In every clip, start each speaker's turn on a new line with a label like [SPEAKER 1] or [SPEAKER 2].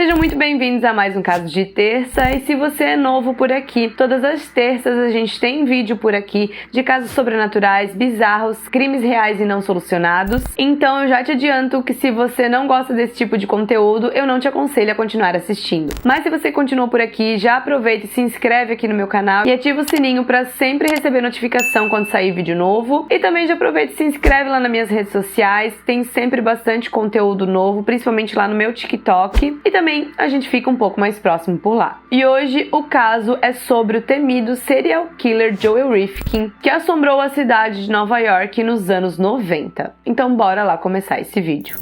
[SPEAKER 1] Sejam muito bem-vindos a mais um Caso de Terça, e se você é novo por aqui, todas as terças a gente tem vídeo por aqui de casos sobrenaturais, bizarros, crimes reais e não solucionados. Então eu já te adianto que se você não gosta desse tipo de conteúdo, eu não te aconselho a continuar assistindo. Mas se você continua por aqui, já aproveita e se inscreve aqui no meu canal e ativa o sininho para sempre receber notificação quando sair vídeo novo. E também já aproveita e se inscreve lá nas minhas redes sociais, tem sempre bastante conteúdo novo, principalmente lá no meu TikTok. E também a gente fica um pouco mais próximo por lá. E hoje o caso é sobre o temido serial killer Joel Rifkin, que assombrou a cidade de Nova York nos anos 90. Então bora lá começar esse vídeo.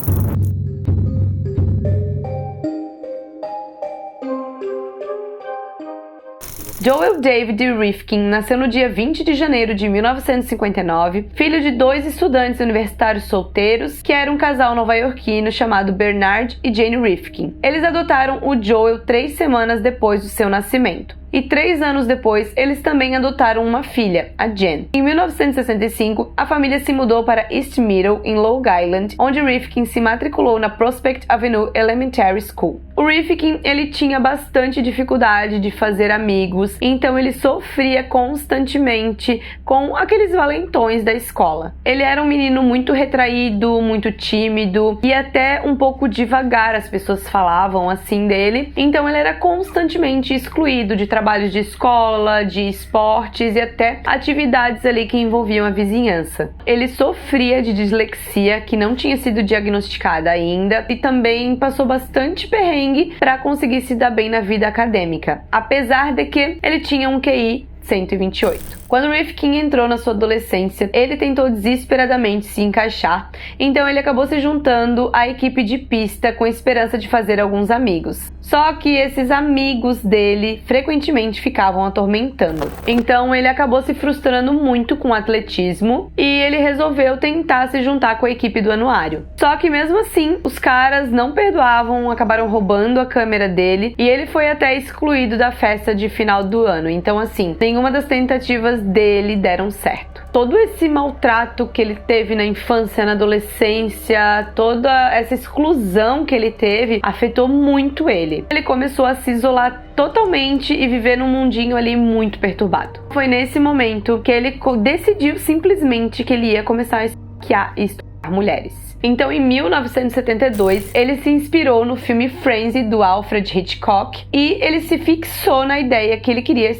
[SPEAKER 1] Joel David Rifkin nasceu no dia 20 de janeiro de 1959, filho de dois estudantes universitários solteiros, que era um casal nova-iorquino chamado Bernard e Jane Rifkin. Eles adotaram o Joel 3 semanas depois do seu nascimento. E 3 anos depois, eles também adotaram uma filha, a Jen. Em 1965, a família se mudou para East Middle, em Long Island, onde Rifkin se matriculou na Prospect Avenue Elementary School. O Rifkin, ele tinha bastante dificuldade de fazer amigos, então ele sofria constantemente com aqueles valentões da escola. Ele era um menino muito retraído, muito tímido e até um pouco devagar, as pessoas falavam assim dele. Então ele era constantemente excluído de trabalhos de escola, de esportes e até atividades ali que envolviam a vizinhança. Ele sofria de dislexia, que não tinha sido diagnosticada ainda, e também passou bastante perrengue para conseguir se dar bem na vida acadêmica, apesar de que ele tinha um QI 128. Quando Rifkin entrou na sua adolescência, ele tentou desesperadamente se encaixar, então ele acabou se juntando à equipe de pista com a esperança de fazer alguns amigos. Só que esses amigos dele frequentemente ficavam atormentando. Então ele acabou se frustrando muito com o atletismo e ele resolveu tentar se juntar com a equipe do anuário. Só que mesmo assim, os caras não perdoavam, acabaram roubando a câmera dele e ele foi até excluído da festa de final do ano. Então assim, nenhuma das tentativas dele deram certo. Todo esse maltrato que ele teve na infância, na adolescência, toda essa exclusão que ele teve, afetou muito ele. Ele começou a se isolar totalmente e viver num mundinho ali muito perturbado. Foi nesse momento que ele decidiu simplesmente que ele ia começar a esfaquear e estuprar mulheres. Então, em 1972, ele se inspirou no filme Frenzy, do Alfred Hitchcock, e ele se fixou na ideia que ele queria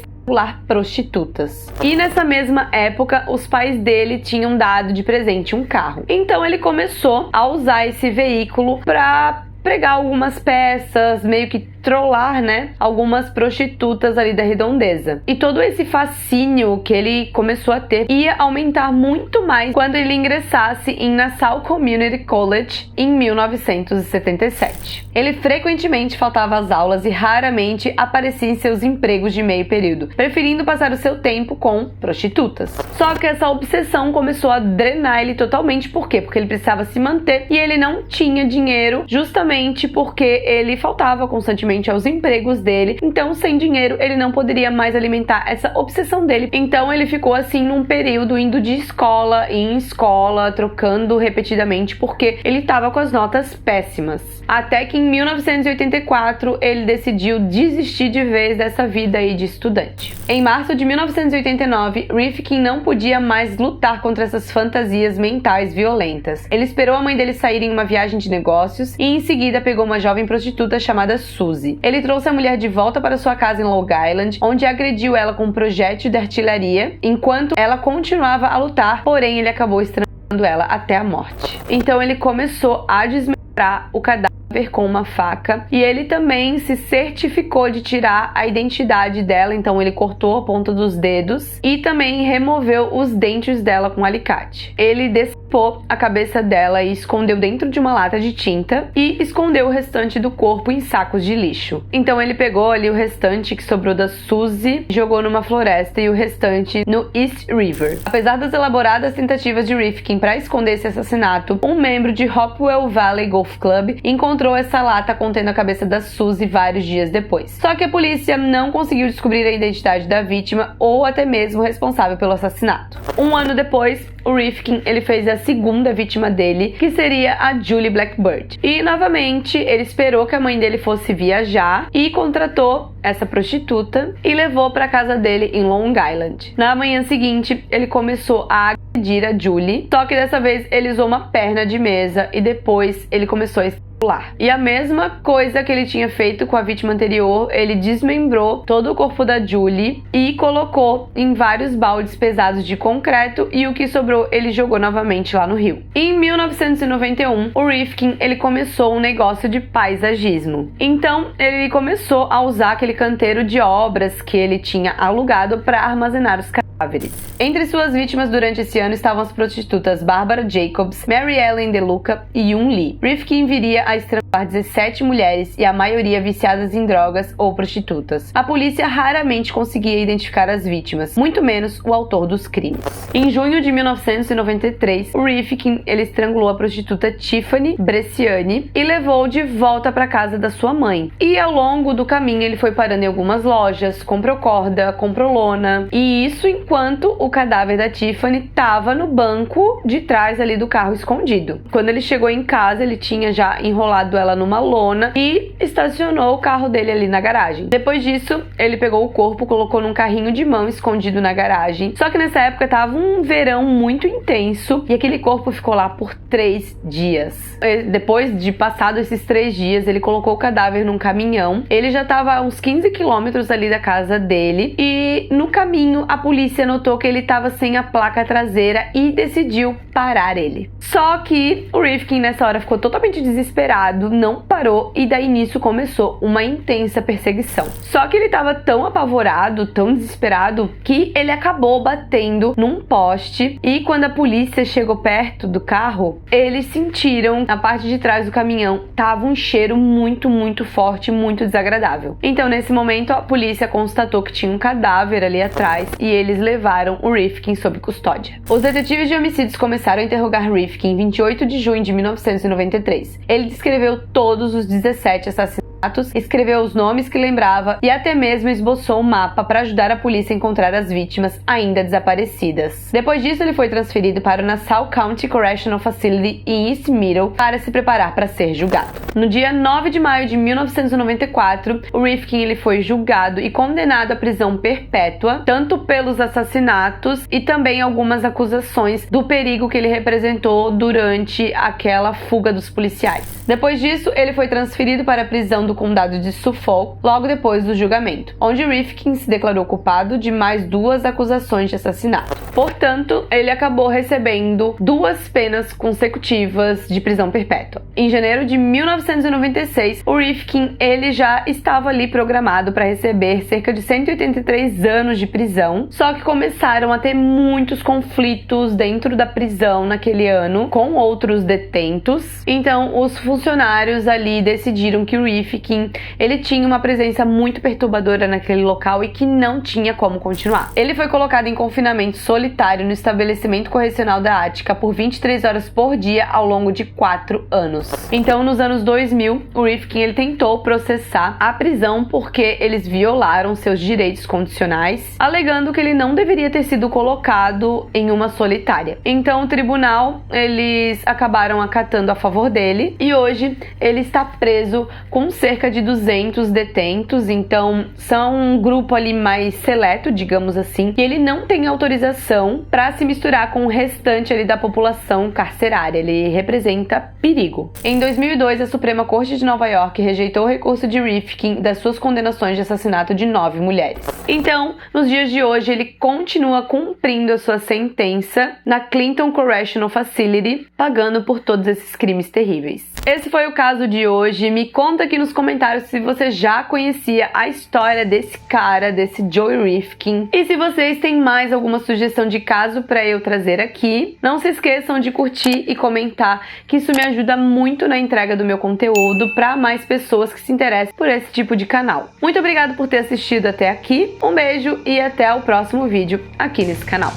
[SPEAKER 1] prostitutas. E nessa mesma época, os pais dele tinham dado de presente um carro. Então ele começou a usar esse veículo para pregar algumas peças, meio que trollar, né, algumas prostitutas ali da redondeza. E todo esse fascínio que ele começou a ter ia aumentar muito mais quando ele ingressasse em Nassau Community College em 1977. Ele frequentemente faltava às aulas e raramente aparecia em seus empregos de meio período, preferindo passar o seu tempo com prostitutas. Só que essa obsessão começou a drenar ele totalmente. Por quê? Porque ele precisava se manter e ele não tinha dinheiro, justamente porque ele faltava constantemente aos empregos dele. Então, sem dinheiro, ele não poderia mais alimentar essa obsessão dele. Então, ele ficou assim num período indo de escola em escola, trocando repetidamente, porque ele estava com as notas péssimas. Até que em 1984, ele decidiu desistir de vez dessa vida aí de estudante. Em março de 1989, Rifkin não podia mais lutar contra essas fantasias mentais violentas. Ele esperou a mãe dele sair em uma viagem de negócios e em seguida pegou uma jovem prostituta chamada Suzy. Ele trouxe a mulher de volta para sua casa em Long Island, onde agrediu ela com um projétil de artilharia, enquanto ela continuava a lutar, porém ele acabou estrangulando ela até a morte. Então ele começou a desmembrar o cadáver com uma faca e ele também se certificou de tirar a identidade dela, então ele cortou a ponta dos dedos e também removeu os dentes dela com um alicate. Ele decepou a cabeça dela e escondeu dentro de uma lata de tinta e escondeu o restante do corpo em sacos de lixo. Então ele pegou ali o restante que sobrou da Suzy, jogou numa floresta e o restante no East River. Apesar das elaboradas tentativas de Rifkin para esconder esse assassinato, um membro de Hopewell Valley Golf Club encontrou encontrou essa lata contendo a cabeça da Suzy vários dias depois. Só que a polícia não conseguiu descobrir a identidade da vítima ou até mesmo o responsável pelo assassinato. Um ano depois, o Rifkin ele fez a segunda vítima dele, que seria a Julie Blackbird. E novamente ele esperou que a mãe dele fosse viajar e contratou essa prostituta e levou para casa dele em Long Island. Na manhã seguinte, ele começou a agredir a Julie, só que dessa vez ele usou uma perna de mesa e depois ele começou a estrangular. E a mesma coisa que ele tinha feito com a vítima anterior, ele desmembrou todo o corpo da Julie e colocou em vários baldes pesados de concreto e o que sobrou ele jogou novamente lá no rio. Em 1991, o Rifkin ele começou um negócio de paisagismo. Então ele começou a usar aquele canteiro de obras que ele tinha alugado para armazenar os cadáveres. Entre suas vítimas durante esse ano estavam as prostitutas Barbara Jacobs, Mary Ellen DeLuca e Yun Lee. Rifkin viria a estrangular 17 mulheres e a maioria viciadas em drogas ou prostitutas. A polícia raramente conseguia identificar as vítimas, muito menos o autor dos crimes. Em junho de 1993, o Rifkin ele estrangulou a prostituta Tiffany Bresciani e levou de volta para casa da sua mãe. E ao longo do caminho ele foi parando em algumas lojas, comprou corda, comprou lona, e isso enquanto o cadáver da Tiffany estava no banco de trás ali do carro escondido. Quando ele chegou em casa, ele tinha já enrolado ela numa lona e estacionou o carro dele ali na garagem. Depois disso, ele pegou o corpo, colocou num carrinho de mão escondido na garagem. Só que nessa época tava um verão muito intenso e aquele corpo ficou lá por 3 dias. Depois de passado esses 3 dias, ele colocou o cadáver num caminhão. Ele já tava a uns 15 quilômetros ali da casa dele e no caminho a polícia notou que ele tava sem a placa traseira e decidiu parar ele. Só que o Rifkin nessa hora ficou totalmente desesperado, não parou e daí nisso começou uma intensa perseguição. Só que ele tava tão apavorado, tão desesperado, que ele acabou batendo num poste e quando a polícia chegou perto do carro, eles sentiram na parte de trás do caminhão tava um cheiro muito forte, muito desagradável. Então nesse momento a polícia constatou que tinha um cadáver ali atrás e eles levaram o Rifkin sob custódia. Os detetives de homicídios começaram a interrogar Rifkin em 28 de junho de 1993. Ele descreveu todos os 17 assassinatos, escreveu os nomes que lembrava e até mesmo esboçou um mapa para ajudar a polícia a encontrar as vítimas ainda desaparecidas. Depois disso, ele foi transferido para o Nassau County Correctional Facility em East Middle para se preparar para ser julgado. No dia 9 de maio de 1994, o Rifkin ele foi julgado e condenado à prisão perpétua, tanto pelos assassinatos e também algumas acusações do perigo que ele representou durante aquela fuga dos policiais. Depois disso, ele foi transferido para a prisão do condado de Suffolk logo depois do julgamento, onde Rifkin se declarou culpado de mais 2 acusações de assassinato. Portanto, ele acabou recebendo 2 penas consecutivas de prisão perpétua. Em janeiro de 1996, o Rifkin ele já estava ali programado para receber cerca de 183 anos de prisão, só que começaram a ter muitos conflitos dentro da prisão naquele ano com outros detentos. Então, os funcionários ali decidiram que o Rifkin ele tinha uma presença muito perturbadora naquele local e que não tinha como continuar. Ele foi colocado em confinamento solitário no estabelecimento correcional da Ática por 23 horas por dia ao longo de 4 anos. Então, nos anos 2000, o Rifkin ele tentou processar a prisão porque eles violaram seus direitos condicionais, alegando que ele não deveria ter sido colocado em uma solitária. Então, o tribunal eles acabaram acatando a favor dele e hoje ele está preso com cerca de 200 detentos. Então, são um grupo ali mais seleto, digamos assim, e ele não tem autorização para se misturar com o restante ali da população carcerária. Ele representa perigo. Em 2002, a Suprema Corte de Nova York rejeitou o recurso de Rifkin das suas condenações de assassinato de 9 mulheres. Então, nos dias de hoje, ele continua cumprindo a sua sentença na Clinton Correctional Facility, pagando por todos esses crimes terríveis. Esse foi o caso de hoje. Me conta aqui nos comentários se você já conhecia a história desse cara, desse Joey Rifkin. E se vocês têm mais alguma sugestão de caso para eu trazer aqui, não se esqueçam de curtir e comentar, que isso me ajuda muito na entrega do meu conteúdo para mais pessoas que se interessem por esse tipo de canal. Muito obrigada por ter assistido até aqui, um beijo e até o próximo vídeo aqui nesse canal.